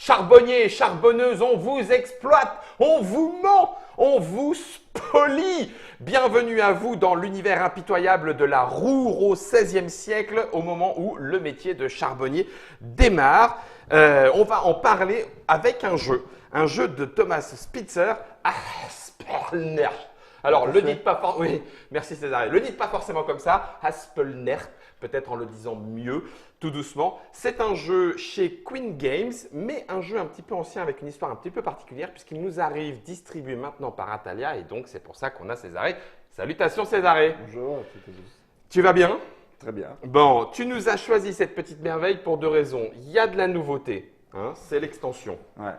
Charbonniers, charbonneuses, on vous exploite, on vous ment, on vous spolie. Bienvenue à vous dans l'univers impitoyable de la Roure au XVIe siècle, au moment où le métier de charbonnier démarre. On va en parler avec un jeu de Thomas Spitzer, Aspelnert. Alors, le dites pas forcément. Oui, merci César. Le dites pas forcément comme ça, Aspelnert, peut-être en le disant mieux, tout doucement. C'est un jeu chez Queen Games, mais un jeu un petit peu ancien avec une histoire un petit peu particulière puisqu'il nous arrive distribué maintenant par Atalia et donc c'est pour ça qu'on a Césaré. Salutations Césaré. Bonjour à toutes et tous. Tu vas bien? Très bien. Bon, tu nous as choisi cette petite merveille pour deux raisons. Il y a de la nouveauté, hein, c'est l'extension. Ouais.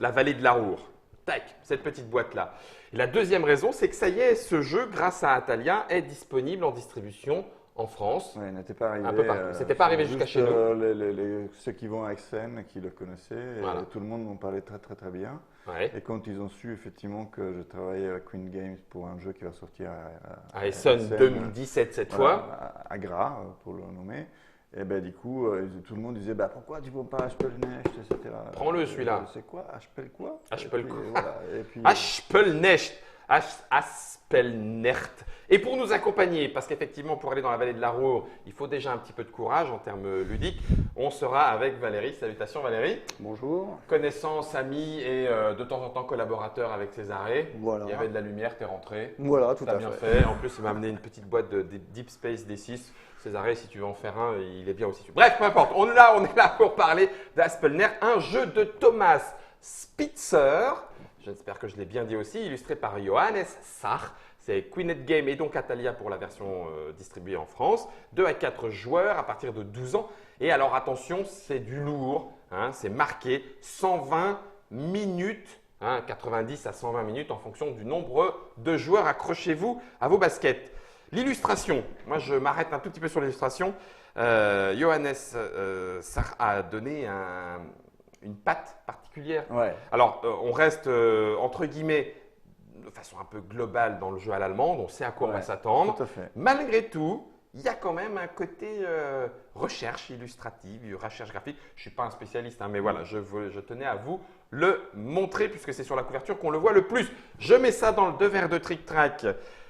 La vallée de la Roure. Tac, cette petite boîte-là. Et la deuxième raison, c'est que ça y est, ce jeu, grâce à Atalia, est disponible en distribution en France. Ouais, il n'était pas arrivé. Un peu partout. C'était pas arrivé jusqu'à chez nous. Ceux qui vont à Xen, qui le connaissaient, Voilà. et tout le monde m'en parlait très très très bien. Ouais. Et quand ils ont su effectivement que je travaillais avec Queen Games pour un jeu qui va sortir À Essen 2017 cette fois. voilà, à Gras, pour le nommer. Et ben du coup, tout le monde disait pourquoi tu ne prends pas Aspelnecht, etc. Prends-le, celui-là. C'est quoi Aspel quoi Aspel Et puis, quoi voilà. Et puis, Aspelnecht. Aspelnert. Et pour nous accompagner, parce qu'effectivement, pour aller dans la vallée de la Roure, il faut déjà un petit peu de courage en termes ludiques, on sera avec Valérie. Salutations Valérie. Bonjour. Connaissance, ami et de temps en temps collaborateur avec Césaré. Voilà. Il y avait de la lumière, t'es rentré. Voilà, tout T'as à bien fait. fait. En plus, il m'a amené une petite boîte de Deep Space D6. Césaré, si tu veux en faire un, il est bien aussi. Bref, peu importe. On est là pour parler d'Aspelnert, un jeu de Thomas Spitzer. J'espère que je l'ai bien dit aussi, illustré par Johannes Sach. C'est Queenette Game et donc Atalia pour la version distribuée en France. 2 à 4 joueurs à partir de 12 ans. Et alors attention, c'est du lourd. Hein, c'est marqué 120 minutes. 90 à 120 minutes en fonction du nombre de joueurs. Accrochez-vous à vos baskets. L'illustration, moi je m'arrête un tout petit peu sur l'illustration. Johannes Sach a donné une patte particulière. ouais. Alors, on reste entre guillemets de façon un peu globale dans le jeu à l'allemande, on sait à quoi on va Ouais, s'attendre. Tout à fait. Malgré tout, il y a quand même un côté recherche illustrative, recherche graphique. Je ne suis pas un spécialiste, hein, mais voilà, je tenais à vous le montrer puisque c'est sur la couverture qu'on le voit le plus. Je mets ça dans le devers de Trick Track.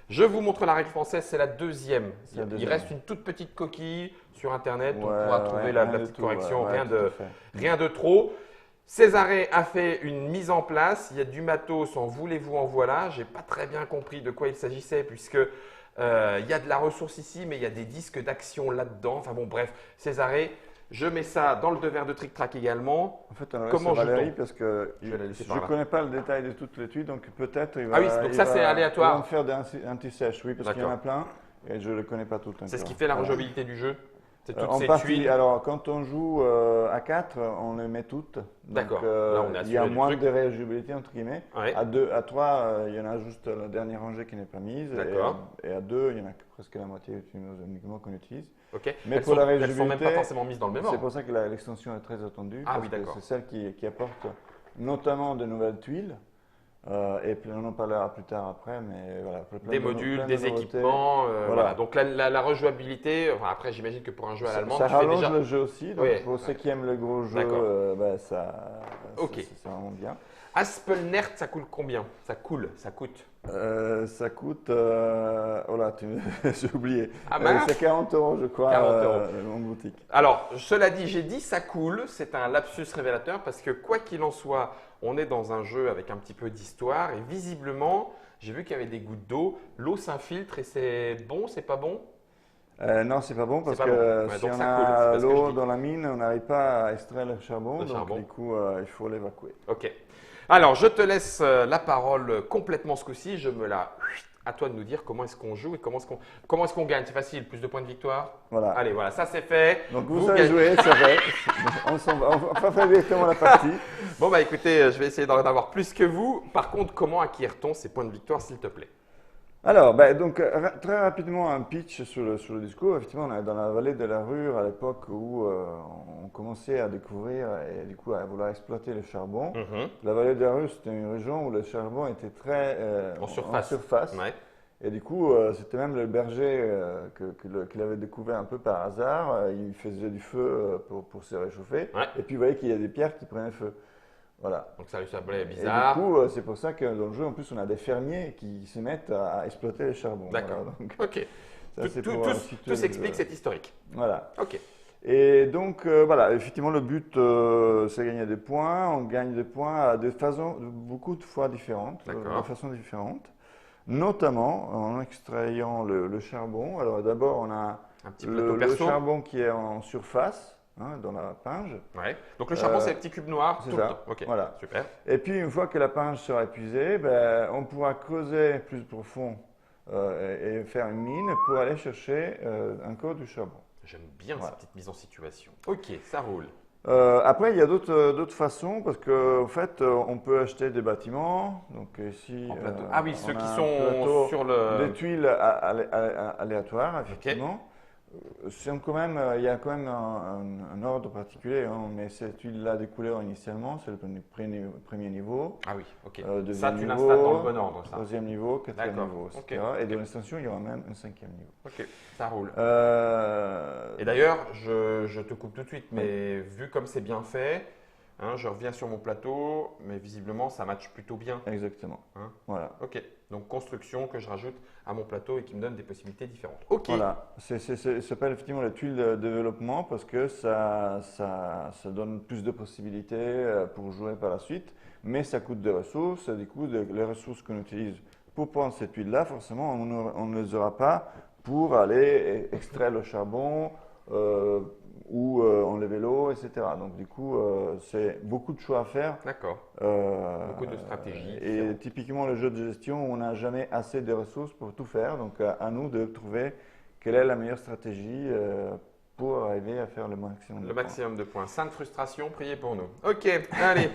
Je vous montre la règle française, c'est la deuxième. C'est la Il deuxième. reste une toute petite coquille sur Internet, on Ouais, pourra ouais, trouver la rien de petite tout, correction, ouais, rien, tout de, à fait. rien de trop. Césaré a fait une mise en place, il y a du matos, en voulez-vous, en voilà. Je n'ai pas très bien compris de quoi il s'agissait puisque il y a de la ressource ici, mais il y a des disques d'action là-dedans. Enfin bon, bref, Césaré, je mets ça dans le devers de Trick Track également. En fait, on va Comment laisser Valérie joue-t-on? parce que Je vais la laisser je par ne là. connais pas le détail de toute l'étude, donc peut-être il va. Ah oui, donc ça, c'est aléatoire. Il va me faire des anti-sèches, oui, parce qu'il y en a plein et je ne le connais pas tout encore. C'est ce qui fait la rejouabilité du jeu. C'est toutes En ces partie, tuiles. alors quand on joue à 4, on les met toutes. Donc, D'accord. Là, on est il y a assuré du moins truc. de réjouabilité entre guillemets. Ouais. À 2, à 3, il y en a juste la dernière rangée qui n'est pas mise. D'accord. Et à 2, il y en a presque la moitié uniquement qu'on utilise. Ok. Mais Elles pour sont, la elles sont même pas réjouabilité, forcément mises dans le même C'est ordre. pour ça que l'extension est très attendue. Ah parce oui, que d'accord. c'est celle qui apporte notamment de nouvelles tuiles. Et puis on en parlera plus tard après, mais voilà. Des modules, des équipements, voilà. Donc la rejouabilité, enfin, après j'imagine que pour un jeu à l'allemande, Ça tu fais rallonge déjà… le jeu aussi, donc Oui, pour ceux qui aiment le gros jeu, D'accord. Ok. c'est vraiment bien. Aspelnert, ça coûte combien? Ça coûte. Ça coûte, oh là, j'ai oublié. Ah mince. C'est 40 € je crois 40 € en boutique. Alors, cela dit, j'ai dit ça coule, c'est un lapsus révélateur parce que quoi qu'il en soit, on est dans un jeu avec un petit peu d'histoire et visiblement, j'ai vu qu'il y avait des gouttes d'eau, l'eau s'infiltre et c'est bon, c'est pas bon? Non, c'est pas bon parce pas que bon. Ouais, si donc on ça coule, c'est a pas ce que je l'eau dis. dans la mine, on n'arrive pas à extraire le charbon, Le donc charbon. du coup, il faut l'évacuer. Ok. Alors, je te laisse la parole complètement ce coup-ci. Je me la… À toi de nous dire comment est-ce qu'on joue et comment est-ce qu'on gagne. C'est facile, plus de points de victoire. Voilà. Allez, voilà, ça c'est fait. Donc vous savez jouer, c'est vrai. On va faire directement la partie. Bon, bah écoutez, je vais essayer d'en avoir plus que vous. Par contre, comment acquiert-on ces points de victoire, s'il te plaît? Alors, donc, très rapidement, un pitch sur le discours. Effectivement, on est dans la vallée de la Rure à l'époque où on commençait à découvrir et du coup à vouloir exploiter le charbon. La vallée de la Rure, c'était une région où le charbon était très En surface. Ouais. Et du coup, c'était même le berger qu'il avait découvert un peu par hasard. Il faisait du feu pour se réchauffer. Ouais. Et puis, vous voyez qu'il y a des pierres qui prenaient feu. Voilà. Donc ça lui semblait Et du bizarre. coup, c'est pour ça que dans le jeu, en plus, on a des fermiers qui se mettent à exploiter les charbons. D'accord. Voilà, donc, Ok. ça, c'est pour situer Tout le s'explique, jeu. c'est historique. Voilà. Ok. Et donc, voilà, effectivement, le but, c'est gagner des points. On gagne des points à des façons, beaucoup de fois différentes, D'accord. de façons différentes, notamment en extrayant le charbon. Alors, d'abord, on a Un petit plateau le perso. charbon qui est en surface, hein, dans la pinge. Ouais. Donc le charbon, Euh, c'est les petits cubes noirs c'est tout le ça. temps. Ok. Voilà. Super. Et puis, une fois que la pinge sera épuisée, ben, on pourra creuser plus profond et faire une mine pour aller chercher encore du charbon. J'aime bien Voilà. cette petite mise en situation. Ok, ça roule. Après, il y a d'autres façons parce qu'en fait, on peut acheter des bâtiments. Donc ici, En plateau. Ah oui, on ceux a qui un sont plateau sur des le. tuiles aléatoires, effectivement. Quand même, il y a quand même un ordre particulier. Hein. On met ces tuiles-là des couleurs initialement, c'est le premier niveau. Ah oui, ok. Ça, Deuxième tu niveau, l'installes dans le bon ordre, ça. troisième niveau, quatrième D'accord. niveau, Ok. etc. Et dans l'extension, il y aura même un cinquième niveau. Ok, ça roule. Euh, Et d'ailleurs, je te coupe tout de suite, mais vu comme c'est bien fait, hein, je reviens sur mon plateau, mais visiblement, ça matche plutôt bien. Exactement. Hein. Voilà. Ok, donc construction que je rajoute à mon plateau et qui me donne des possibilités différentes. Ok, Voilà, ça s'appelle effectivement les tuiles de développement parce que ça donne plus de possibilités pour jouer par la suite, mais ça coûte des ressources, et du coup, les ressources qu'on utilise pour prendre ces tuiles-là, forcément, on ne les aura pas pour aller extraire le charbon ou enlever l'eau, etc. Donc, du coup, c'est beaucoup de choix à faire. d'accord. Beaucoup de stratégies Et différentes. typiquement, le jeu de gestion, on n'a jamais assez de ressources pour tout faire. Donc, à nous de trouver quelle est la meilleure stratégie pour arriver à faire le maximum de Le points. maximum de points. Sainte frustration, priez pour nous. Ok, allez.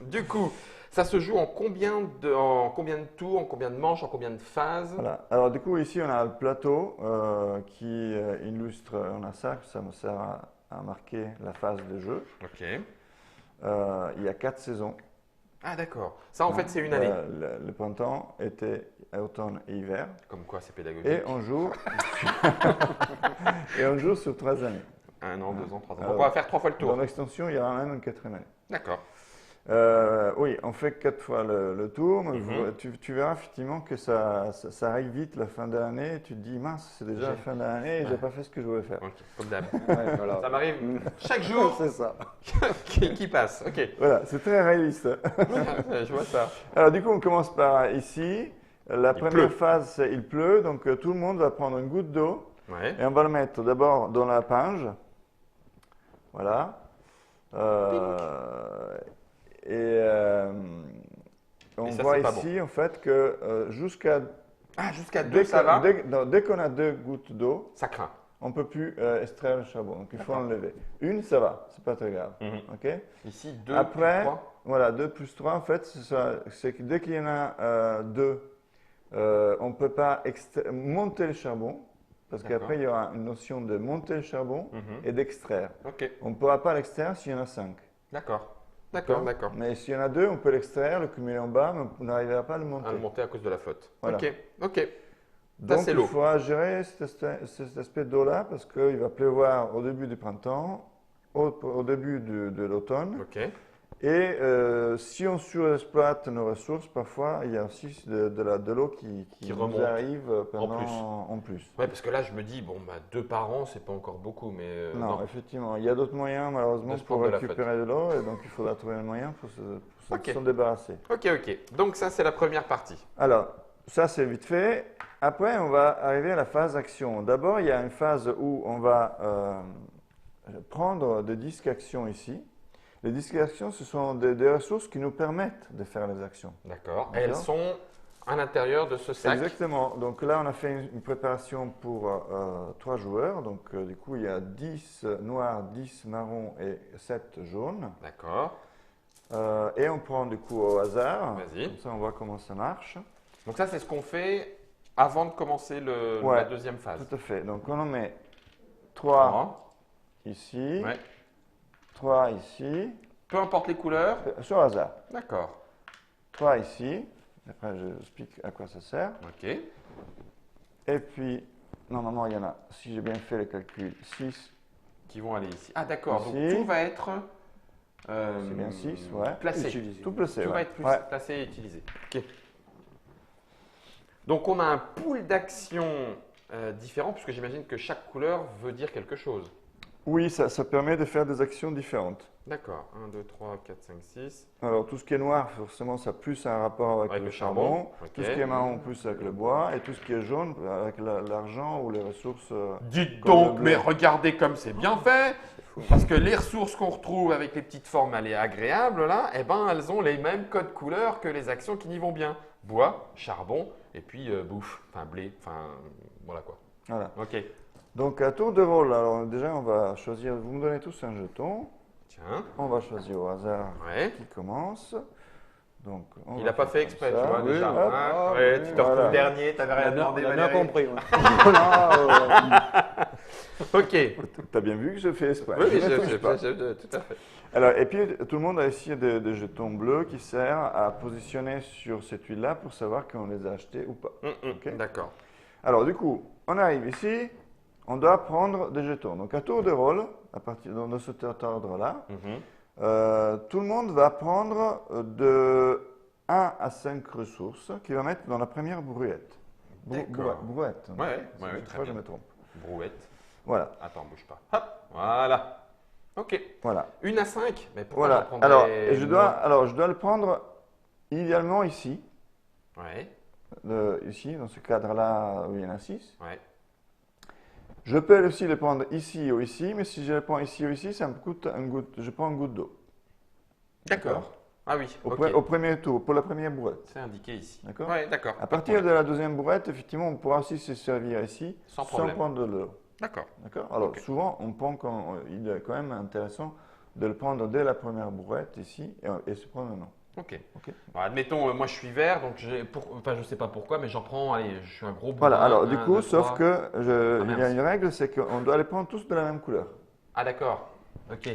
Du coup, ça se joue en combien de tours, en combien de manches, en combien de phases? Voilà. Alors, du coup, ici, on a le plateau qui illustre, on a ça me sert à marquer la phase de jeu. Ok. Il y a 4 saisons. Ah d'accord. Ça, en fait, c'est une année. Le printemps, été, automne et hiver. Comme quoi, c'est pédagogique. Et on joue, et on joue sur 3 années. 1 an, 2 ans, 3 ans. Alors, Donc, on va faire 3 fois le Dans tour. l'extension, il y aura même une 4e année. D'accord. Oui, on fait 4 fois le tour, mais Mhm. tu verras effectivement que ça arrive vite la fin de l'année. Et tu te dis, mince, c'est déjà la fin de l'année et j'ai pas fait ce que je voulais faire. Ok, comme d'hab. Ouais, voilà. Ça m'arrive chaque jour C'est ça. qui passe. Ok. Voilà, c'est très réaliste. Je vois ça. Alors du coup, on commence par ici. La pleut. première phase, c'est il pleut, donc tout le monde va prendre une goutte d'eau Ouais. et on va le mettre d'abord dans la pinge. Voilà. Et on Et ça, voit c'est pas ici en fait que jusqu'à Ah, jusqu'à 2, ça va? dès qu'on a 2 gouttes d'eau, Ça craint. on ne peut plus extraire le charbon. Donc il faut D'accord. enlever. Une, ça va, c'est pas très grave. Mhm. Ok. Ici, 2, Après, 3. voilà, 2 plus 3, en fait, c'est que dès qu'il y en a 2, on ne peut pas monter le charbon, parce D'accord. qu'après, il y aura une notion de monter le charbon Mhm. et d'extraire. Ok. On ne pourra pas l'extraire s'il y en a 5. D'accord. D'accord. Mais s'il y en a 2, on peut l'extraire, le cumuler en bas, mais on n'arrivera pas à le monter. À le monter à cause de la flotte. Voilà. Ok. Donc, c'est il l'eau. faudra gérer cet aspect d'eau-là, parce qu'il va pleuvoir au début du printemps, au début de l'automne. Ok. Et si on surexploite nos ressources, parfois il y a aussi de l'eau qui nous remonte arrive en plus. Ouais, parce que là, je me dis, bon, bah, 2 par an, c'est pas encore beaucoup, mais Non, effectivement, il y a d'autres moyens malheureusement De se pour prendre de la récupérer de l'eau et donc il faudra trouver un moyen pour Ok. s'en débarrasser. Ok. Donc, ça, c'est la première partie. Alors, ça c'est vite fait. Après, on va arriver à la phase action. D'abord, il y a une phase où on va prendre des disques actions ici. Les disques actions, ce sont des ressources qui nous permettent de faire les actions. D'accord. Elles sont à l'intérieur de ce sac. Exactement. Donc là, on a fait une préparation pour 3 joueurs. Donc du coup, il y a 10 noirs, 10 marrons et 7 jaunes. D'accord. Et on prend du coup au hasard. Vas-y. Comme ça, on voit comment ça marche. Donc, ça, c'est ce qu'on fait avant de commencer la deuxième phase. Tout à fait. Donc on en met 3 ici, Ouais. 3 ici, Peu importe les couleurs. sur hasard. D'accord. 3 ici. Après, je explique à quoi ça sert. Ok. Et puis, normalement, il y en a, si j'ai bien fait le calcul, 6. Qui vont aller ici. Ah, d'accord. Donc, Ici. tout va être C'est bien 6, ouais. Placé. Utilisé. Tout placé, Tout va ouais. être Ouais. placé et utilisé. Ok. Donc on a un pool d'actions différents, puisque j'imagine que chaque couleur veut dire quelque chose. Oui, ça permet de faire des actions différentes. D'accord. 1, 2, 3, 4, 5, 6. Alors, tout ce qui est noir, forcément, ça a plus un rapport avec, Avec le le charbon. charbon, ok. Tout ce qui est marron, plus avec le bois. Et tout ce qui est jaune, avec l'argent ou les ressources. Dites Comme le donc, blé. mais regardez comme c'est bien fait. Parce que les ressources qu'on retrouve avec les petites formes agréables, là, eh ben, elles ont les mêmes codes couleurs que les actions qui n'y vont bien. Bois, charbon, et puis bouffe, enfin blé, enfin voilà quoi. Voilà. Ok. Donc, à tour de rôle, alors déjà, on va choisir. Vous me donnez tous un jeton. Tiens. On va choisir au hasard Ouais. qui commence. Donc, Il n'a pas fait exprès, tu vois, Oui, déjà. oui. Hein. Ah, Ouais, oui, tu te retrouves voilà. dernier, t'avais rien demandé, On a bien Valérie. compris. Ouais. Ok. tu as bien vu que je fais exprès. Oui, Je ne touche pas. tout à fait. Alors, et puis, tout le monde a ici des jetons bleus qui servent à positionner sur cette huile-là pour savoir qu'on les a achetés ou pas. Ok. D'accord. Alors, du coup, on arrive ici, on doit prendre des jetons. Donc, à tour de rôle, à partir de cet ordre-là, tout le monde va prendre de 1 à 5 ressources qu'il va mettre dans la première brouette. D'accord. Brouette. Ouais, Des très fois, je bien. me trompe. Brouette. Voilà. Attends, bouge pas. Hop, voilà. Ok. Voilà. 1 à 5. Mais pourquoi Voilà. j'en prendrais Alors, je moins dois le prendre idéalement ici. Ouais, Ici, dans ce cadre-là où il y en a 6. ouais. Je peux aussi le prendre ici ou ici, mais si je le prends ici ou ici, ça me coûte je prends un goutte d'eau. D'accord. Ah oui, Au, ok. au premier tour, pour la première brouette. C'est indiqué ici. D'accord. Ouais, d'accord. À partir de la deuxième brouette, effectivement, on pourra aussi se servir ici Sans problème. prendre de l'eau. D'accord. D'accord. Alors, Ok. souvent, on pense qu'il est quand même intéressant de le prendre dès la première brouette ici et se prendre un eau. Ok. Ok. Bon, admettons, moi je suis vert, donc enfin, je sais pas pourquoi, mais j'en prends, allez, je suis un gros bourrin. Voilà, alors du 1, coup, 2, sauf 3. que il y a mince. une règle, c'est qu'on doit les prendre tous de la même couleur. Ah d'accord. Ok.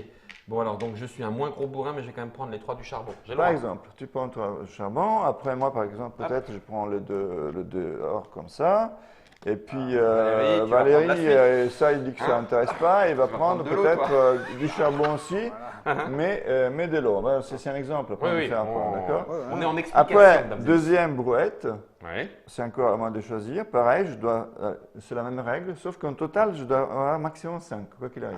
Bon alors, donc je suis un moins gros bourrin, mais je vais quand même prendre les 3 du charbon. J'ai le Par droit. exemple, tu prends toi le charbon, après moi par exemple, peut-être je prends le 2 or comme ça, et puis Valérie, tu vas Valérie, prendre la suite. ça il dit que ça Hein? l'intéresse pas, il va Tu vas prendre prendre de l'eau, peut-être toi. du charbon aussi, mais de l'eau. Ben, c'est un exemple, après Oui, on oui. fait un point, d'accord. On est en explication. Après, mesdames et deuxième brouette, messieurs. Ouais. c'est encore à moi de choisir, pareil, c'est la même règle, sauf qu'en total, je dois avoir maximum 5, quoi qu'il arrive.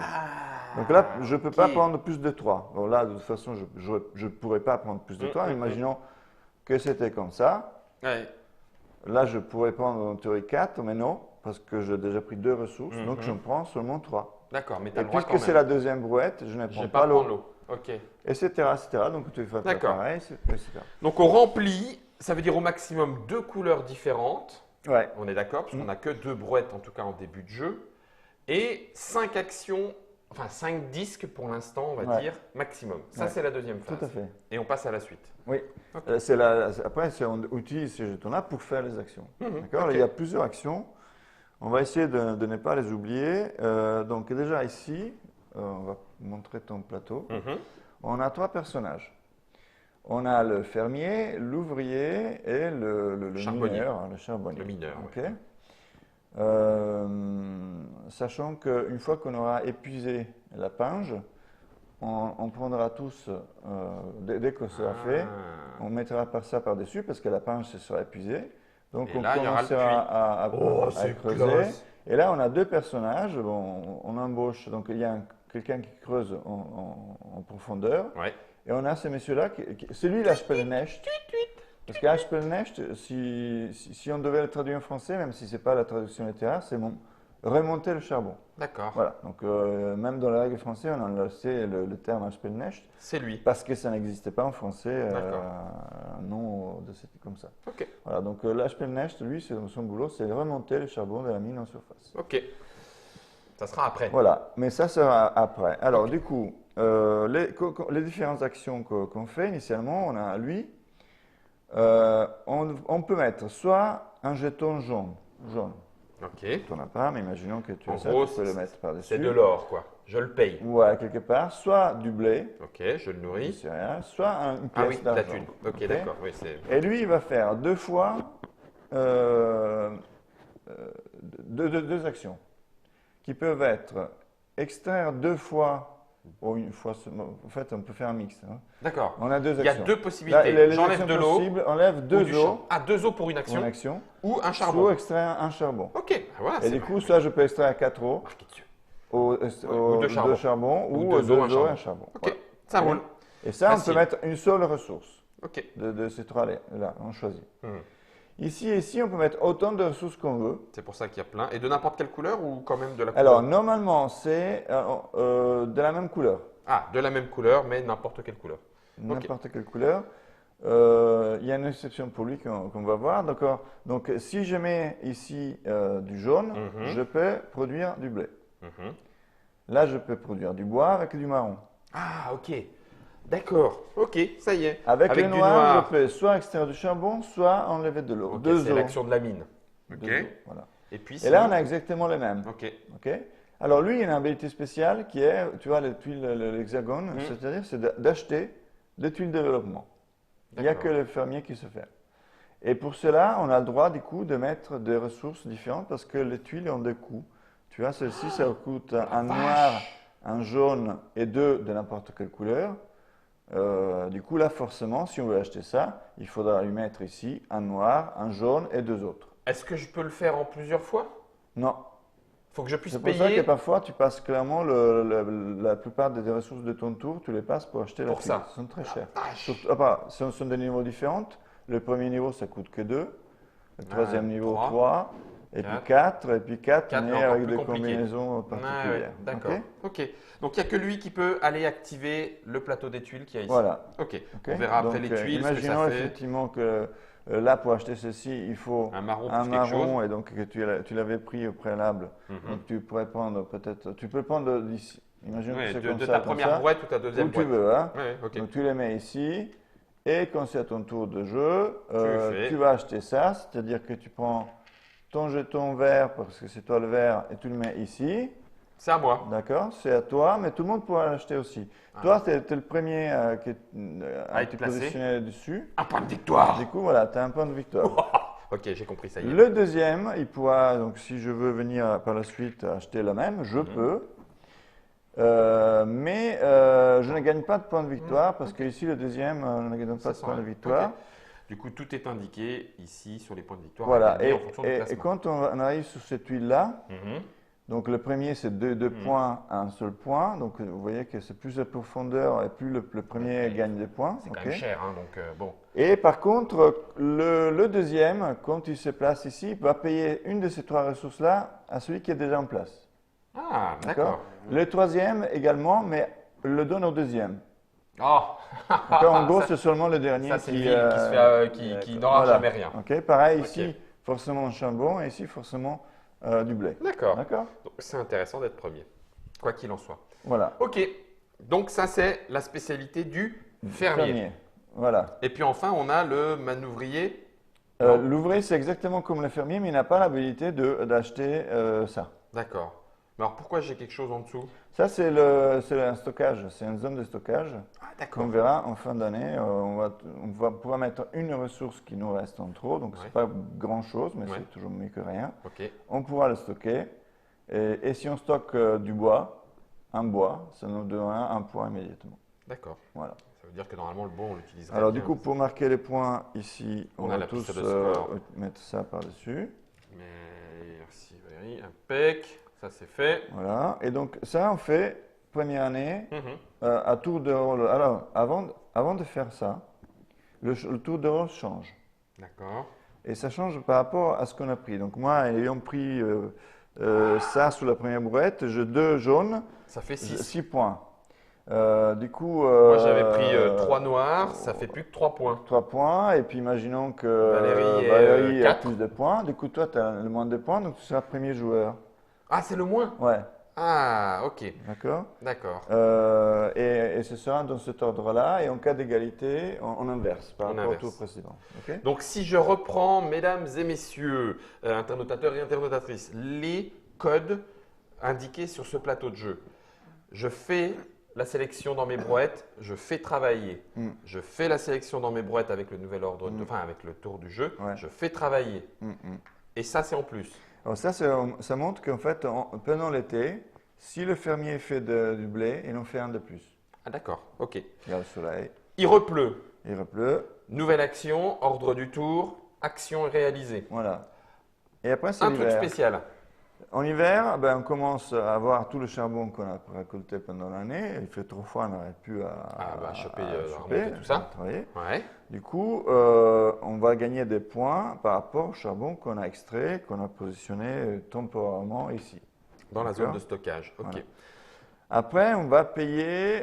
Donc là, je ne peux pas ok. prendre plus de 3. Bon, là, de toute façon, je ne pourrais pas prendre plus de 3. Imaginons que c'était comme ça. Ouais. Là, je pourrais prendre en théorie 4, mais non, parce que j'ai déjà pris 2 ressources, donc je prends seulement 3. D'accord, mais tu as Et le droit puisque quand c'est même. la deuxième brouette, je ne Je prends vais pas pas prendre l'eau, l'eau. Ok. etc., etc. Donc tu fais D'accord. pareil, etc. Donc on remplit, ça veut dire au maximum 2 couleurs différentes. Ouais. On est d'accord, parce qu'on n'a que 2 brouettes en tout cas en début de jeu. Et 5 actions, enfin 5 disques pour l'instant, on va Ouais. dire, maximum. Ça, Ouais. c'est la deuxième phase. Tout à fait. Et on passe à la suite. Oui. Ok. Après, on utilise ces jetons-là pour faire les actions. D'accord. ok. Il y a plusieurs actions. On va essayer de ne pas les oublier. Donc déjà ici, on va montrer ton plateau. On a 3 personnages. On a le fermier, l'ouvrier et le Charbonnier. mineur, le charbonnier. Le mineur, Ok. ouais. Sachant qu'une fois qu'on aura épuisé la pinge, on prendra tous, dès que ce sera fait, on mettra ça par-dessus parce que la pinge se sera épuisée. Donc Et on là, il y aura le commencera puits. à Oh, c'est creuser. classe. Et là, on a 2 personnages. Bon, on embauche, donc il y a quelqu'un qui creuse en profondeur. Ouais. Et on a ce monsieur-là, c'est lui l'Aspelnecht. Parce qu'Aspelnecht, si on devait le traduire en français, même si ce n'est pas la traduction littéraire, c'est remonter le charbon. D'accord. Voilà, donc même dans la règle française, on a laissé le terme Aspelnecht, C'est lui. parce que ça n'existait pas en français, D'accord. un nom de cette comme ça. Ok. Voilà, donc l'Aspelnecht, lui, son boulot, c'est de remonter le charbon de la mine en surface. Ok. Ça sera après. Voilà, mais ça sera après. Alors du coup, les différentes actions qu'on fait initialement, on a lui, on peut mettre soit un jeton jaune. Ok. Tu n'en as pas, mais imaginons que tu En as ça, gros, tu peux le mettre par-dessus. C'est de l'or, quoi. Je le paye. Ouais, quelque part, soit du blé, Ok, je le du nourris. céréales, soit une Ah pièce oui, la d'argent. thune. Ok, Ok. d'accord. Oui, c'est. Et lui, il va faire 2 fois deux actions qui peuvent être extraire 2 fois ou une fois seulement. En fait, on peut faire un mix, hein. D'accord. On a deux Il y a actions. deux Là, possibilités. les J'enlève actions de l'eau possibles, on enlève ou deux du eaux charbon. Ah, 2 eaux pour une pour une action action, ou un soit charbon. extraire un charbon. Ok, voilà, Et c'est du coup, soit je peux extraire 4 eaux marqué dessus. au, ou deux charbons. charbon Ou ou deux eaux, un deux eaux et charbon. un charbon. Ok, Voilà. ça Ok. roule. Et ça, on Facile. peut mettre une seule ressource Ok. de ces trois-là. Là, on choisit. Hmm. Ici, on peut mettre autant de ressources qu'on veut. C'est pour ça qu'il y a plein. Et de n'importe quelle couleur ou quand même de la Alors, couleur? normalement, c'est de la même couleur. Ah, de la même couleur, mais n'importe quelle couleur. N'importe quelle couleur. Il y a une exception pour lui qu'on va voir. D'accord. Donc, si je mets ici du jaune, Mhm. je peux produire du blé. Mhm. Là, je peux produire du bois avec du marron. Ah, ok. D'accord. Ok, ça y est. Avec le du noir, je peux soit extraire du charbon, soit enlever de l'eau. Ok, Deux c'est eaux. l'action de la mine. Ok. Deux eaux, voilà. Et puis Et là, on a exactement les mêmes. Ok. Ok. Alors, lui, il a une habilité spéciale qui est, tu vois, les tuiles, l'hexagone, c'est-à-dire c'est d'acheter des tuiles de développement. Il n'y a que le fermier qui se fait. Et pour cela, on a le droit, du coup, de mettre des ressources différentes parce que les tuiles ont des coûts. Tu vois, celle-ci, ça coûte un noir, un jaune et deux de n'importe quelle couleur. Du coup, là, forcément, si on veut acheter ça, il faudra lui mettre ici un noir, un jaune et deux autres. Est-ce que je peux le faire en plusieurs fois? Non. Faut que je puisse C'est pour ça payer que parfois, tu passes clairement la plupart des ressources de ton tour, tu les passes pour acheter la Pour tuile. ça. Elles sont très chères. vache. Ce sont des niveaux différents. Le premier niveau, ça coûte que 2. Le troisième niveau, trois. 3. Et puis Quatre. 4. Et puis 4, Quatre, mais mais encore avec plus des compliqué. combinaisons Ouais, particulières. d'accord. Ok. Ok. Donc il n'y a que lui qui peut aller activer le plateau des tuiles qu'il y a ici. Voilà. Ok. Ok. On verra après Donc, les tuiles ce que imaginons ça fait. effectivement que là, pour acheter ceci, il faut Un marron un plus quelque chose. marron et donc que tu l'avais pris au préalable. Mhm. Donc tu pourrais prendre peut-être, tu peux prendre d'ici. Imagine Ouais, que c'est de comme ta ça, comme première ça. boîte ou ta deuxième Où tu boîte. veux, hein. Ouais, ok. Donc tu les mets ici, et quand c'est à ton tour de jeu, fais. tu vas acheter ça, c'est-à-dire que tu prends ton jeton vert, parce que c'est toi le vert, et tu le mets ici, C'est à moi. d'accord? C'est à toi, mais tout le monde pourra l'acheter aussi. Ah. Toi, tu es le premier qui est À être placé. positionné dessus. Un point de victoire. Du coup, voilà, tu as un point de victoire. Ok, j'ai compris, ça y est. Le deuxième, il pourra, donc si je veux venir par la suite acheter la même, je peux. Mais je ne gagne pas de points de victoire parce que ici le deuxième ne gagne pas de points de victoire. Ok. Du coup, tout est indiqué ici sur les points de victoire. Voilà, à gagner en fonction du et classement. quand on arrive sur cette tuile-là, Mhm. donc le premier c'est deux points à un seul point, donc vous voyez que c'est plus de profondeur et plus le premier Ouais, gagne des points. C'est quand ok. même cher, hein, donc bon. Et par contre, le deuxième, quand il se place ici, il va payer une de ces trois ressources-là à celui qui est déjà en place. Ah, d'accord. Le troisième également, mais le donne au deuxième. Oh, D'accord, en gros, c'est seulement le dernier ça c'est qui, une ville qui, se fait, qui n'aura voilà. jamais rien. Ok, pareil Ok. ici, forcément un charbon et ici, forcément du blé. D'accord. D'accord. Donc c'est intéressant d'être premier, quoi qu'il en soit. Voilà. Ok, donc ça c'est la spécialité du fermier. Voilà. Et puis enfin, on a le manouvrier. Non. L'ouvrier, c'est exactement comme le fermier, mais il n'a pas l'habilité d'acheter ça. D'accord. Mais alors pourquoi j'ai quelque chose en dessous? Ça, c'est un stockage, c'est une zone de stockage. Ah, d'accord. On verra en fin d'année, on va pouvoir mettre une ressource qui nous reste en trop, donc Ouais. c'est pas grand-chose, mais Ouais. c'est toujours mieux que rien. Ok. On pourra le stocker. Et si on stocke du bois, un bois, ça nous donnera un point immédiatement. D'accord. Voilà. Ça veut dire que normalement le bon on l'utilisera. Alors bien. du coup, pour marquer les points ici, On on a va la tous piste de score. mettre ça par-dessus. Merci Valérie. Impec. Ça c'est fait. Voilà. Et donc ça, on fait première année Mhm. à tour de rôle. Alors, avant de faire ça, le tour de rôle change. D'accord. Et ça change par rapport à ce qu'on a pris. Donc moi, ayant pris ça sous la première brouette, j'ai 2 jaunes, Ça fait 6. 6 points. Du coup, Moi j'avais pris 3 noirs, ça fait plus que 3 points. 3 points. Et puis imaginons que Valérie est, a 4. plus de points. Du coup, toi, tu as le moins de points, donc tu seras premier joueur. Ah, c'est le moins? Ouais, Ah, ok. d'accord. D'accord. Et ce sera dans cet ordre-là. Et en cas d'égalité, on inverse par On rapport au inverse. tour précédent. Ok. Donc si je reprends, mesdames et messieurs, internautateurs et internautatrices, les codes indiqués sur ce plateau de jeu, je fais la sélection dans mes brouettes, je fais travailler. Je fais la sélection dans mes brouettes avec le nouvel ordre, enfin avec le tour du jeu, Ouais. je fais travailler. Et ça c'est en plus. Alors ça montre qu'en fait, pendant l'été, Si le fermier fait du blé, il en fait un de plus. Ah d'accord, ok. Il y a le soleil, Il repleut. il pleut, Nouvelle action, ordre du tour, action réalisée. voilà. Et après, c'est Un truc l'hiver. spécial. En hiver, ben, on commence à avoir tout le charbon qu'on a récolté pendant l'année. Il fait trop froid, on n'arrive plus à Choper, à remonter tout ça. à travailler. Ouais. Du coup, on va gagner des points par rapport au charbon qu'on a extrait, qu'on a positionné temporairement ici. Dans la D'accord. zone de stockage. Ok. Voilà. Après, on va payer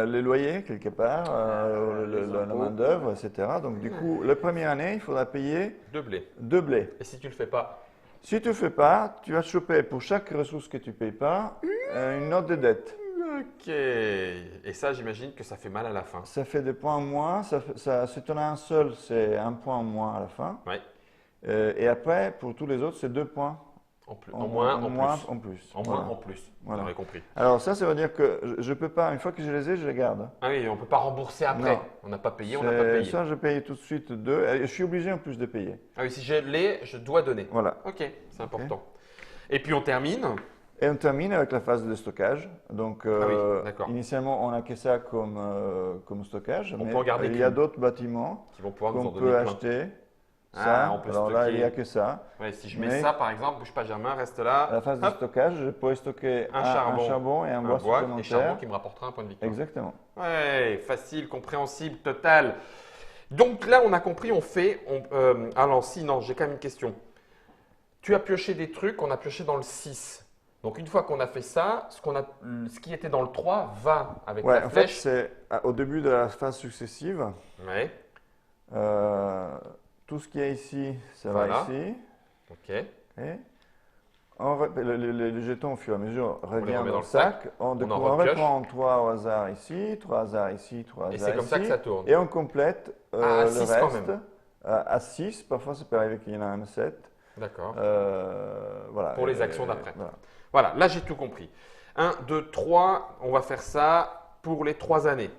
les loyers quelque part, la impôts. main-d'œuvre, etc. Donc, du coup, la première année, il faudra payer De blé. 2 blés. Et si tu le fais pas? Si tu ne fais pas, tu vas choper pour chaque ressource que tu ne payes pas une note de dette. Ok. Et ça, j'imagine que ça fait mal à la fin. Ça fait des points en moins. Si tu en as un seul, c'est un point en moins à la fin. Ouais. Et après, pour tous les autres, c'est 2 points. En plus. En moins, en plus. En plus. En Voilà. moins, en plus. Voilà. Vous aurez compris. Alors ça veut dire que je ne peux pas, une fois que je les ai, je les garde. Ah oui, on ne peut pas rembourser après. Non. On n'a pas payé, on n'a pas payé. Ça, je paye tout de suite 2. Et je suis obligé en plus de payer. Ah oui, si je l'ai, je dois donner. Voilà. Ok, c'est important. Et puis on termine. Et on termine avec la phase de stockage. Donc, oui, d'accord. initialement, on a que ça comme stockage. On mais peut en garder il y a qu'une. d'autres bâtiments Qui vont pouvoir nous en qu'on donner peut plein. acheter. Ah, Ça. on peut Alors là, stocker. il n'y a que ça. Ouais, si je mets Mais- ça, par exemple, bouge pas Germain, reste À là. la phase de Hop, stockage, je pourrais stocker Un un charbon et un bois et charbon supplémentaire. qui me rapportera un point de victoire. Exactement. Ouais, facile, compréhensible, total. Donc là, on a compris, on fait. Alors, si, non, j'ai quand même une question. Tu as pioché des trucs, on a pioché dans le 6. Donc, une fois qu'on a fait ça, ce qui était dans le 3 va avec Ouais, la en fait, flèche. c'est au début de la phase successive. Ouais, Tout ce qui est ici, ça Voilà. va ici. ok. Ok. Les jetons, au fur et à mesure, les reviennent remet dans dans le le sac. sac. On en reprend repioche. 3 au hasard ici, 3 hasards ici, 3 Et hasards c'est comme ça que ici. ça tourne. Et on complète à le 6 reste quand même. à 6. Parfois, ça peut arriver qu'il y en a un 7. D'accord. Voilà. Pour les actions d'après. Voilà. Voilà, là j'ai tout compris. 1, 2, 3, on va faire ça pour les 3 années.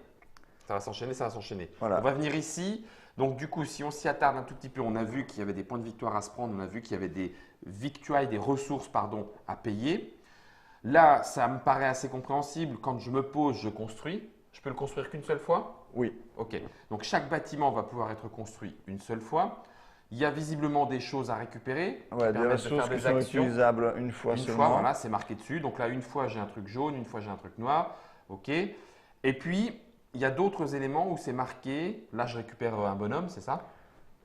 Ça va s'enchaîner, ça va s'enchaîner. Voilà. On va venir ici. Donc du coup, si on s'y attarde un tout petit peu, on a vu qu'il y avait des points de victoire à se prendre, on a vu qu'il y avait des victuailles, des ressources pardon, à payer. Là, ça me paraît assez compréhensible. Quand je me pose, je construis. Je peux le construire qu'une seule fois? Oui. Ok. Donc chaque bâtiment va pouvoir être construit une seule fois. Il y a visiblement des choses à récupérer qui Ouais, des permettent de ressources faire qui des sont actions. utilisables une fois Une seulement. fois, voilà, c'est marqué dessus. Donc là, une fois, j'ai un truc jaune, une fois, j'ai un truc noir. OK. Et puis, il y a d'autres éléments où c'est marqué. Là, je récupère un bonhomme, c'est ça?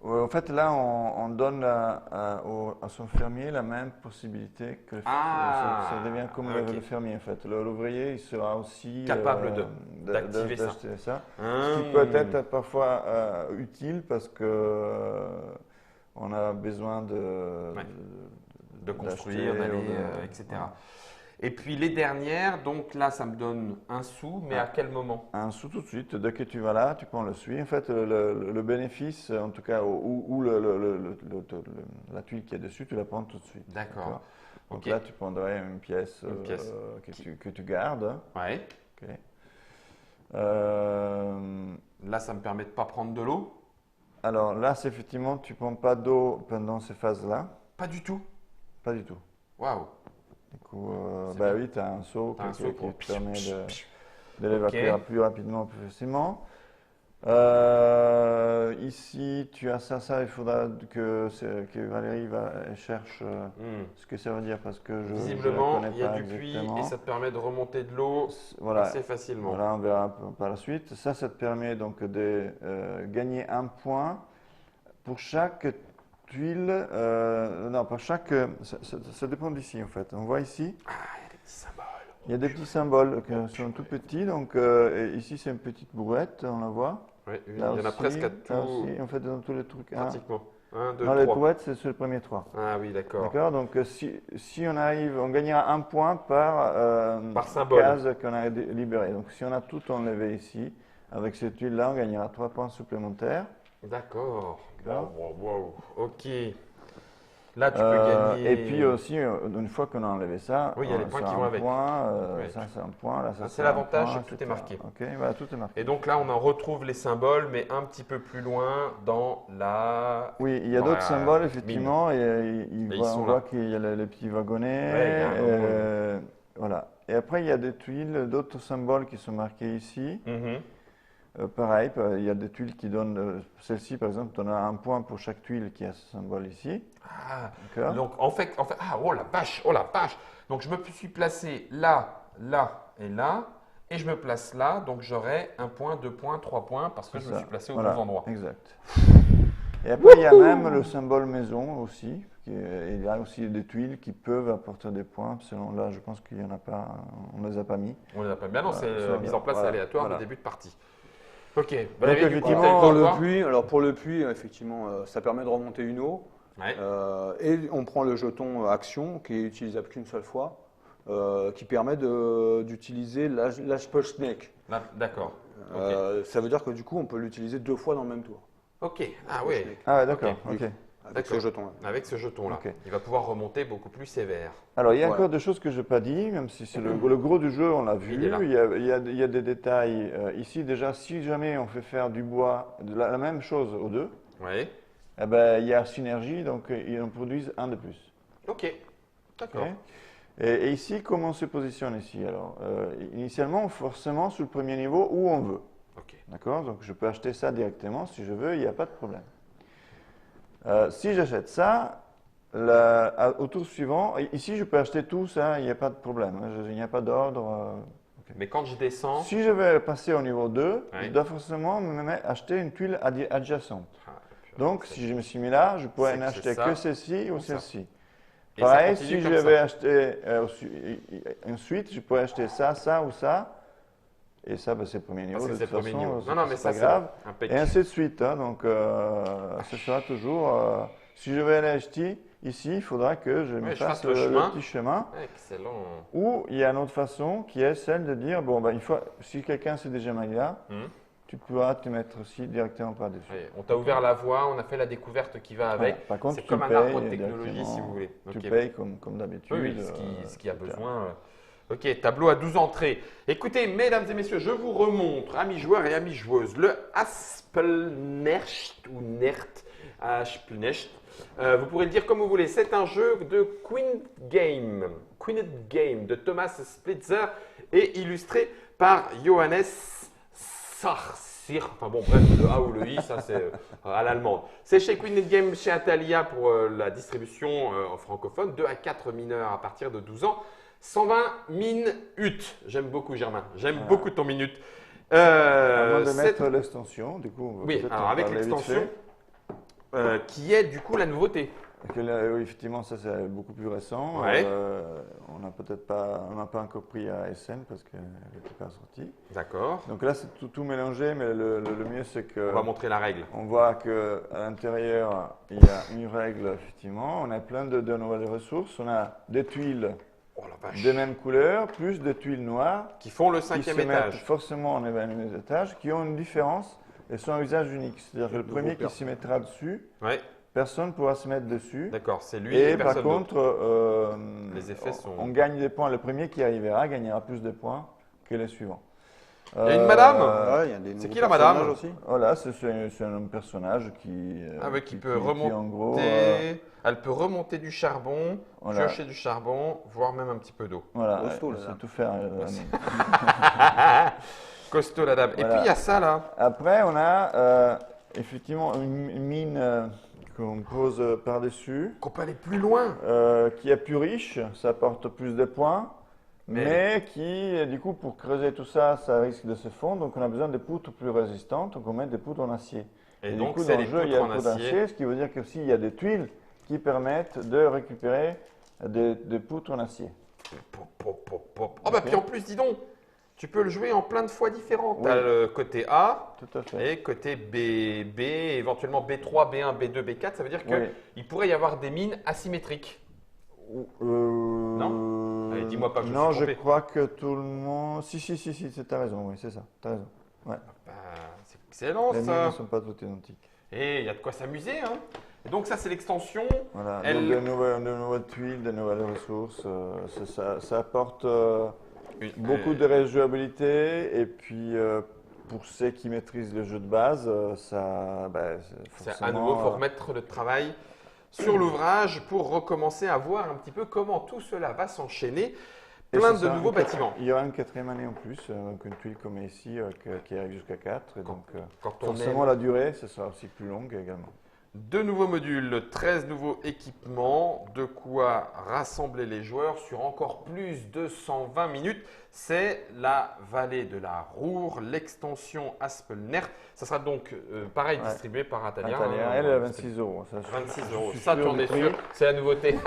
En fait, là, on donne à son fermier la même possibilité que ça devient comme ok. le fermier. En fait, l'ouvrier, il sera aussi Capable d'activer ça. d'acheter ça. Ah. Ce qui peut être parfois utile parce que on a besoin De construire, d'acheter d'aller, ou etc. voilà. Et puis les dernières, donc là, ça me donne un sou, mais à quel moment? Un sou tout de suite. Dès que tu vas là, tu prends le sou. En fait, le bénéfice, en tout cas, ou la tuile qui est dessus, tu la prends tout de suite. D'accord. Donc Ok. là, tu prendrais une pièce, pièce. que tu gardes. Ouais. Ok. Euh, Là, ça me permet de ne pas prendre de l'eau? alors là, c'est effectivement, tu ne prends pas d'eau pendant ces phases-là. Pas du tout. Pas du tout. Waouh. Du coup, C'est bah bien. oui, tu as un seau T'as un seau pour- qui te permet de l'évacuer Ok. plus rapidement, plus facilement. Ici, tu as ça, il faudra que Valérie cherche ce que ça veut dire parce que je Visiblement, ne il y a pas du puits exactement. et ça te permet de remonter de l'eau Voilà, assez facilement. voilà, on verra un peu par la suite. Ça te permet donc de gagner un point pour chaque tuile. Non, pour chaque. Ça dépend d'ici en fait. On voit ici. Ah, il y a des petits symboles. Il y a des petits symboles qui sont tout petits. Donc et ici, c'est une petite bourrette, on la voit. Ouais, il y Là en a aussi, presque à là tout, aussi, en fait, dans tous les trucs. pratiquement. 1, 2, Non, les 3. bourrettes, c'est sur le premier 3. Ah oui, d'accord. D'accord. Donc si on arrive, on gagnera un point par symbole. case qu'on a libérée. Donc si on a tout enlevé ici, avec cette tuile-là, on gagnera 3 points supplémentaires. D'accord. D'accord. Wow. Ok. Là, tu peux gagner. Et puis aussi, une fois qu'on a enlevé ça, Oui, il y a les points c'est qui un vont avec. point, Ouais. ça c'est un point, là ça Ah, c'est c'est un l'avantage, point, c'est que tout est etc. marqué. Ok, voilà, tout est marqué. Et donc là, on en retrouve les symboles, mais un petit peu plus loin dans la. Oui, il y a dans d'autres la symboles, mine. effectivement. Et ils sont on là. voit qu'il y a les petits wagonnets. Ouais, il y a un logo, voilà. Et après, il y a des tuiles, d'autres symboles qui sont marqués ici. Mhm. Pareil, il y a des tuiles qui donnent, celle-ci par exemple, on a un point pour chaque tuile qui a ce symbole ici. Ah, D'accord. donc en fait, ah, oh la vache, oh la vache. Donc je me suis placé là, là et là, et je me place là, donc j'aurai 1 point, 2 points, 3 points, parce que je me Ça. suis placé aux Voilà, bons endroits. Exact. Et après, il y a même le symbole maison aussi. Il y a aussi des tuiles qui peuvent apporter des points. Selon là, je pense qu'il n'y en a pas, on ne les a pas mis. On les a pas bien, non, c'est Voilà, mise en place voilà, aléatoire voilà. de début de partie. Ok, Valérie, du coup, effectivement, t'as eu le temps Pour de le voir puits, alors pour le puits, effectivement, ça permet de remonter une eau. Ouais. Et on prend le jeton action qui est utilisable qu'une seule fois, qui permet d'utiliser l'Aspelneck. Là, d'accord. Ok. Ça veut dire que du coup, on peut l'utiliser 2 fois dans le même tour. Ok. Ah oui. Ah ouais, d'accord. Ok. Ok. Avec ce D'accord. jeton-là. Avec ce jeton-là, Ok. il va pouvoir remonter beaucoup plus sévère. Alors, il y a Ouais. encore des choses que je n'ai pas dit, même si c'est le gros du jeu, on l'a vu. Il est là. Il y a des détails. Ici, déjà, si jamais on fait faire du bois, de la même chose aux deux, Oui. eh ben, il y a synergie, donc ils en produisent un de plus. Ok. D'accord. Ok. Et ici, comment on se positionne ici? Alors, initialement, forcément, sur le premier niveau, où on veut. Ok. D'accord? Donc, je peux acheter ça directement si je veux, il n'y a pas de problème. Si j'achète ça, au tour suivant, ici, je peux acheter tout ça, il n'y a pas de problème. Il n'y a pas d'ordre. Mais quand je descends, Si je vais passer au niveau 2, Ouais. je dois forcément acheter une tuile adjacente. Ah, purée, Donc, c'est- si je me suis mis là, je pourrais c'est que n'acheter c'est ça que celle-ci ou ou ça. celle-ci. et ça Pareil, continue si je comme ça. vais acheter ensuite, je pourrais acheter ça, ça ou ça. Et ça, ben, c'est le premier niveau. Parce que De c'est le toute premier façon, niveau. Non, non, mais c'est ça, pas c'est grave. impeccable. Et ainsi de suite. Hein. Donc, ce sera toujours. Si je vais aller acheter ici, il faudra que je me Ouais, je fasse fasse le chemin. petit chemin. Excellent. Ou il y a une autre façon qui est celle de dire bon, ben, si quelqu'un s'est déjà mis là, Hum. tu pourras te mettre aussi directement par-dessus. Ouais, on t'a ouvert la voie, on a fait la découverte qui va avec. Voilà. Par contre, C'est tu comme un payes arbre de technologie, directement. si vous voulez. Tu Ok. payes comme d'habitude. Oui, oui, ce qui a etc. besoin. Ok, tableau à 12 entrées. Écoutez, mesdames et messieurs, je vous remontre, amis joueurs et amis joueuses, le Aspelnecht ou Nert, Aspelnecht. Vous pourrez le dire comme vous voulez. C'est un jeu de Queened Game de Thomas Splitzer et illustré par Johannes Sarsir. Enfin bon, bref, le A ou le I, ça c'est à l'allemande. C'est chez Queened Game, chez Atalia pour la distribution francophone. 2 à 4 mineurs à partir de 12 ans. 120 minutes. J'aime beaucoup, Germain. J'aime beaucoup ton minute. À moins de cette- mettre l'extension, du coup, on va Oui, peut-être alors en avec parler vite l'extension, fait. qui est du coup la nouveauté. Parce que là, oui, effectivement, ça c'est beaucoup plus récent. Ouais. On n'a pas encore pris à SN parce qu'elle n'était pas sortie. D'accord. Donc là, c'est tout mélangé, mais le mieux c'est que On va montrer la règle. on voit que à l'intérieur il y a une règle effectivement. On a plein de nouvelles ressources. On a des tuiles Oh la vache. de même couleur, plus des tuiles noires Qui font le qui 5e se mettent étage. forcément en événement étage, qui ont une différence et sont à usage unique. C'est-à-dire que le Nouveau premier qui personne. s'y mettra dessus, Ouais, personne ne pourra se mettre dessus. d'accord. C'est lui Et et par personne d'autre. contre, Les effets sont- on gagne des points. Le premier qui arrivera gagnera plus de points que les suivants. Il y a une madame Ouais, il y a des c'est nouveaux qui la madame personnages aussi. Voilà, c'est un personnage qui, Ah ouais, qui peut remonter. en gros, Elle peut remonter du charbon, Voilà. piocher du charbon, voire même un petit peu d'eau. voilà, Costaud, elle la sait dame. tout faire. Costaud la dame. Et Voilà. puis il y a ça là. Après, on a effectivement une mine qu'on pose par-dessus, Qu'on peut aller plus loin. qui est plus riche, ça apporte plus de points, Mais- mais qui, du coup, pour creuser tout ça, ça risque de se fondre. Donc, on a besoin de poutres plus résistantes, donc on met des poutres en acier. Et du donc coup, c'est dans les le jeu, il y poutres a en des poutres acier. d'acier, ce qui veut dire qu'aussi, il y a des tuiles qui permettent de récupérer des poutres en acier. Pop, pop, pop, pop. Oh bah Ok. puis en plus, dis donc, tu peux le jouer en plein de fois différentes. Oui. Tu as le côté A Tout à fait. et côté B, éventuellement B3, B1, B2, B4. Ça veut dire qu'il Oui. pourrait y avoir des mines asymétriques. Non Allez, dis-moi pas que je me Non, suis je trompé. crois que tout le monde. Si, t'as raison, oui, c'est ça, t'as raison. Ouais. Bah, c'est excellent Les mines ça. ne sont pas toutes identiques. Et il y a de quoi s'amuser. Hein. Et donc ça, c'est l'extension. Voilà, Elle- donc de nouvelles tuiles, de nouvelles ressources, ça apporte beaucoup de rejouabilité et puis pour ceux qui maîtrisent le jeu de base, C'est à forcément, nouveau, il faut remettre le travail sur l'ouvrage pour recommencer à voir un petit peu comment tout cela va s'enchaîner. Et plein c'est de ça, nouveaux bâtiments. Il y aura une 4e année en plus, donc une tuile comme ici qui arrive jusqu'à 4. Et donc Quand on forcément la durée, ce sera aussi plus longue également. 2 nouveaux modules, 13 nouveaux équipements, de quoi rassembler les joueurs sur encore plus de 120 minutes. C'est la vallée de la Roure, l'extension Aspelnert. Ça sera donc pareil distribué par Atalia. Atalia, elle est à 26 €. 26 je euros, suis ça sûr tu en du es prix. sûr, c'est la nouveauté.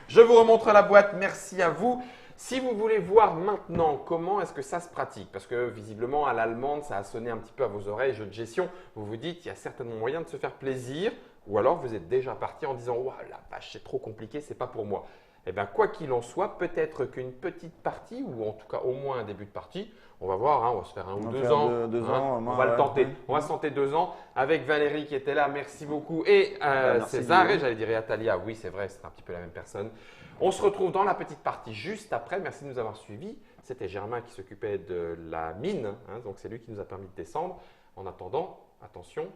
Je vous remontre la boîte, merci à vous. Si vous voulez voir maintenant comment est-ce que ça se pratique, parce que visiblement à l'allemande ça a sonné un petit peu à vos oreilles, jeu de gestion, vous vous dites il y a certainement moyen de se faire plaisir, ou alors vous êtes déjà parti en disant ouah la vache c'est trop compliqué, c'est pas pour moi. Eh bien quoi qu'il en soit, peut-être qu'une petite partie, ou en tout cas au moins un début de partie, on va voir, on va se faire 1 ou 2 ans, on va le tenter, on va se tenter 2 ans avec Valérie qui était là, merci beaucoup, et César, et j'allais dire et Atalia, oui c'est vrai, c'est un petit peu la même personne. On se retrouve dans la petite partie juste après. Merci de nous avoir suivis. C'était Germain qui s'occupait de la mine, donc c'est lui qui nous a permis de descendre. En attendant, attention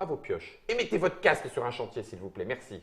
à vos pioches. Et mettez votre casque sur un chantier, s'il vous plaît. Merci.